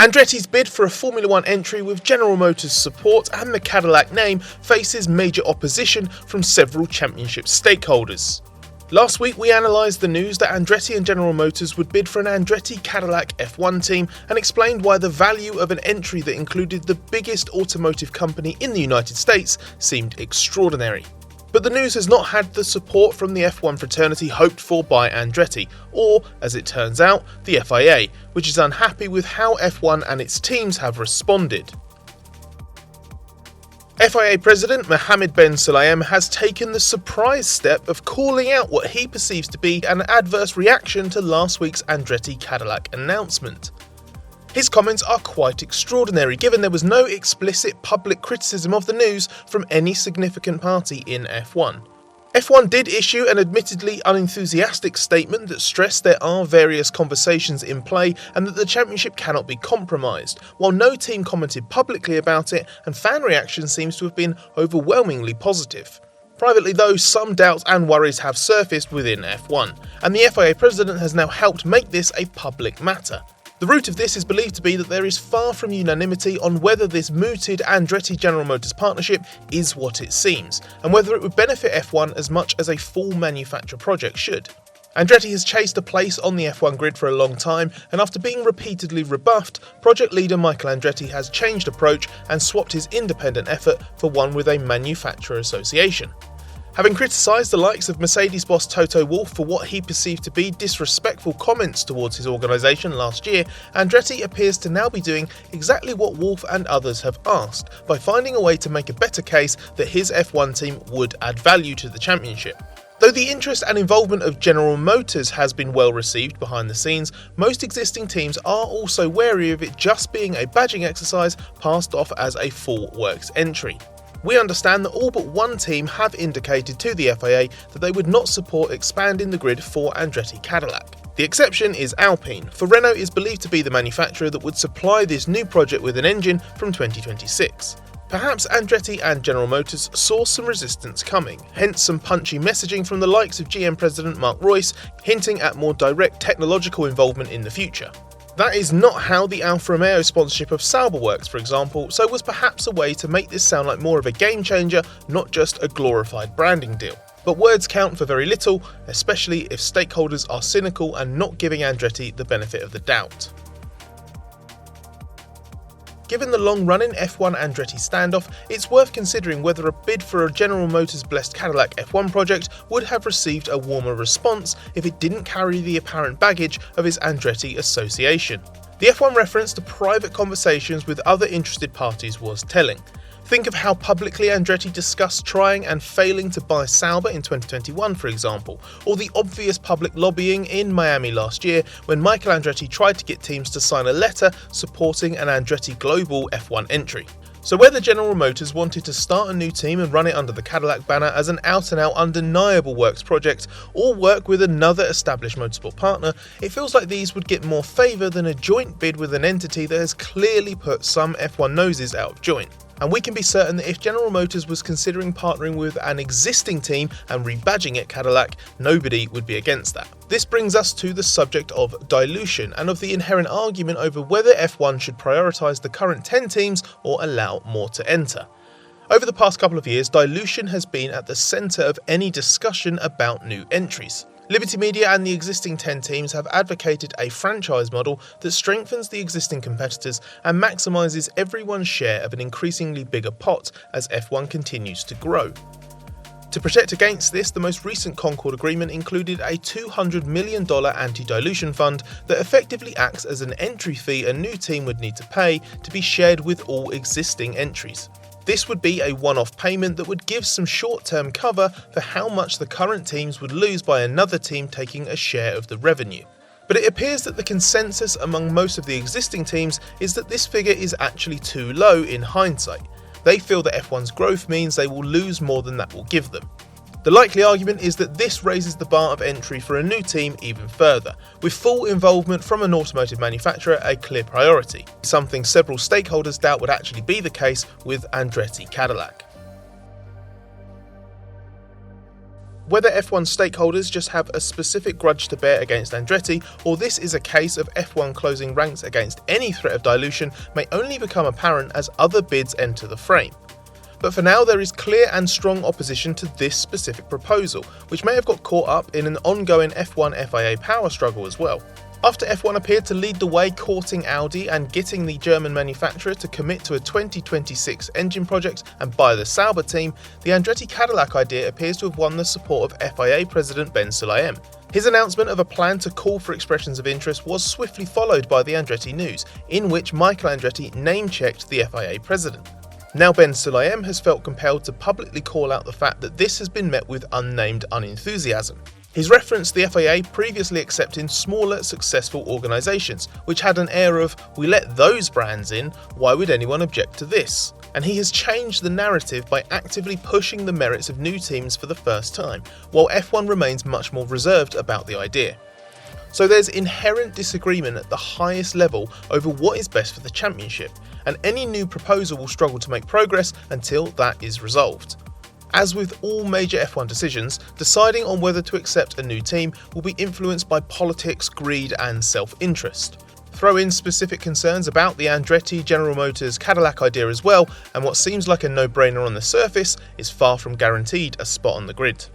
Andretti's bid for a Formula One entry with General Motors support and the Cadillac name faces major opposition from several championship stakeholders. Last week we analysed the news that Andretti and General Motors would bid for an Andretti Cadillac F1 team and explained why the value of an entry that included the biggest automotive company in the United States seemed extraordinary. But the news has not had the support from the F1 fraternity hoped for by Andretti, or, as it turns out, the FIA, which is unhappy with how F1 and its teams have responded. FIA President Mohammed Ben Sulayem has taken the surprise step of calling out what he perceives to be an adverse reaction to last week's Andretti Cadillac announcement. His comments are quite extraordinary given there was no explicit public criticism of the news from any significant party in F1. F1 did issue an admittedly unenthusiastic statement that stressed there are various conversations in play and that the championship cannot be compromised, while no team commented publicly about it and fan reaction seems to have been overwhelmingly positive. Privately though, some doubts and worries have surfaced within F1, and the FIA president has now helped make this a public matter. The root of this is believed to be that there is far from unanimity on whether this mooted Andretti General Motors partnership is what it seems, and whether it would benefit F1 as much as a full manufacture project should. Andretti has chased a place on the F1 grid for a long time, and after being repeatedly rebuffed, project leader Michael Andretti has changed approach and swapped his independent effort for one with a manufacturer association. Having criticised the likes of Mercedes boss Toto Wolff for what he perceived to be disrespectful comments towards his organisation last year, Andretti appears to now be doing exactly what Wolff and others have asked, by finding a way to make a better case that his F1 team would add value to the championship. Though the interest and involvement of General Motors has been well received behind the scenes, most existing teams are also wary of it just being a badging exercise passed off as a full works entry. We understand that all but one team have indicated to the FIA that they would not support expanding the grid for Andretti Cadillac. The exception is Alpine, for Renault is believed to be the manufacturer that would supply this new project with an engine from 2026. Perhaps Andretti and General Motors saw some resistance coming, hence some punchy messaging from the likes of GM President Mark Reuss hinting at more direct technological involvement in the future. That is not how the Alfa Romeo sponsorship of Sauber works, for example, so was perhaps a way to make this sound like more of a game changer, not just a glorified branding deal. But words count for very little, especially if stakeholders are cynical and not giving Andretti the benefit of the doubt. Given the long-running F1 Andretti standoff, it's worth considering whether a bid for a General Motors blessed Cadillac F1 project would have received a warmer response if it didn't carry the apparent baggage of its Andretti association. The F1 reference to private conversations with other interested parties was telling. Think of how publicly Andretti discussed trying and failing to buy Sauber in 2021, for example, or the obvious public lobbying in Miami last year when Michael Andretti tried to get teams to sign a letter supporting an Andretti Global F1 entry. So whether General Motors wanted to start a new team and run it under the Cadillac banner as an out-and-out undeniable works project, or work with another established motorsport partner, it feels like these would get more favour than a joint bid with an entity that has clearly put some F1 noses out of joint. And we can be certain that if General Motors was considering partnering with an existing team and rebadging it Cadillac, nobody would be against that. This brings us to the subject of dilution and of the inherent argument over whether F1 should prioritise the current 10 teams or allow more to enter. Over the past couple of years, dilution has been at the centre of any discussion about new entries. Liberty Media and the existing 10 teams have advocated a franchise model that strengthens the existing competitors and maximises everyone's share of an increasingly bigger pot as F1 continues to grow. To protect against this, the most recent Concord agreement included a $200 million anti-dilution fund that effectively acts as an entry fee a new team would need to pay to be shared with all existing entries. This would be a one-off payment that would give some short-term cover for how much the current teams would lose by another team taking a share of the revenue. But it appears that the consensus among most of the existing teams is that this figure is actually too low in hindsight. They feel that F1's growth means they will lose more than that will give them. The likely argument is that this raises the bar of entry for a new team even further, with full involvement from an automotive manufacturer a clear priority, something several stakeholders doubt would actually be the case with Andretti Cadillac. Whether F1 stakeholders just have a specific grudge to bear against Andretti, or this is a case of F1 closing ranks against any threat of dilution, may only become apparent as other bids enter the frame. But for now, there is clear and strong opposition to this specific proposal, which may have got caught up in an ongoing F1 FIA power struggle as well. After F1 appeared to lead the way courting Audi and getting the German manufacturer to commit to a 2026 engine project and buy the Sauber team, the Andretti Cadillac idea appears to have won the support of FIA President Ben Sulayem. His announcement of a plan to call for expressions of interest was swiftly followed by the Andretti news, in which Michael Andretti name-checked the FIA president. Now Ben Sulayem has felt compelled to publicly call out the fact that this has been met with unnamed unenthusiasm. He's referenced the FIA previously accepting smaller, successful organisations, which had an air of, we let those brands in, why would anyone object to this? And he has changed the narrative by actively pushing the merits of new teams for the first time, while F1 remains much more reserved about the idea. So there's inherent disagreement at the highest level over what is best for the championship, and any new proposal will struggle to make progress until that is resolved. As with all major F1 decisions, deciding on whether to accept a new team will be influenced by politics, greed and self-interest. Throw in specific concerns about the Andretti General Motors Cadillac idea as well, and what seems like a no-brainer on the surface is far from guaranteed a spot on the grid.